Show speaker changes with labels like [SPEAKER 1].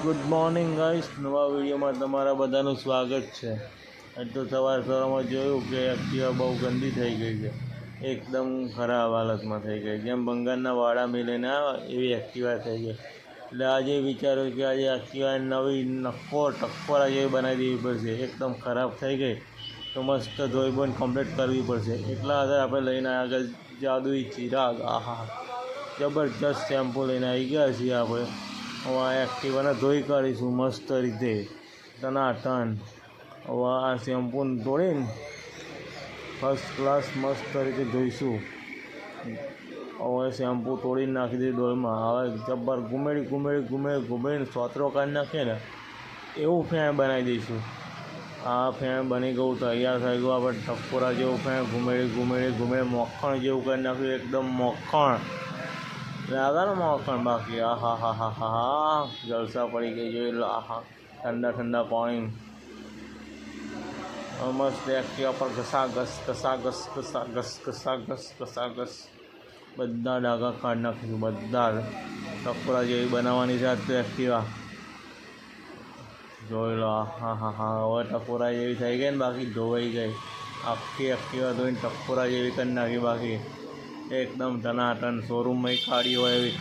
[SPEAKER 1] Good morning guys, નવા વિડીયોમાં તમારા બધાનું સ્વાગત છે. આજ તો સવારમાં જોયું કે એક્ટિવા બહુ ગંદી થઈ ગઈ છે, એકદમ ખરાબ હાલતમાં થઈ ગઈ. જેમ બંગાળના વાડા મિલીને આવે એવી એક્ટિવા થઈ ગઈ. એટલે આજે વિચાર્યું કે આજે એક્ટિવા નવી ટક્કોરા જેવી બનાવી દેવી પડશે. એકદમ ખરાબ થઈ ગઈ તો મસ્ત ધોઈ બોઈને કમ્પ્લીટ કરવી પડશે. એટલા આગળ આપણે લઈને આગળ જાદુઈ ચિરાગ, આહા જબરજસ્ત શેમ્પુ લઈને આવી ગયા છીએ આપણે. હવે આ એક્ટિવાને ધોઈ કાઢીશું મસ્ત રીતે ટનાટન. હવે આ શેમ્પૂને તોડીને ફર્સ્ટ ક્લાસ મસ્ત રીતે ધોઈશું. હવે શેમ્પૂ તોડીને નાખી દીધી ડોલમાં. હવે જબ્બર ઘૂમેડીને સોતરો કાઢી નાખીએ ને એવું ફેણ બનાવી દઈશું. આ ફેણ બની ગયું, તૈયાર થઈ ગયું. આપણે ટકોરા જેવું ફેણ ઘૂમેડી મક્ખણ જેવું કરી નાખ્યું. એકદમ મક્ખણ લાગે ને, મક્ખણ. બાકી હા જલસા પડી ગઈ જોઈ લો. ઠંડા પાણી મસ્ત એક્ટિવા પર ઘસાઘસ બધા ડાઘા કાઢી નાખીશું. બધા ટકોરા જેવી બનાવવાની છે આજ એક્ટિવા. જોઈ લો. હવે ટકોરા જેવી થઈ ગઈ ને, બાકી ધોવાઈ ગઈ. આખી એક્ટિવા ધોઈને ટકોરા જેવી કરી નાખી. બાકી એકદમ ટનાટન શોરૂમમાં કાઢી હોય એવી.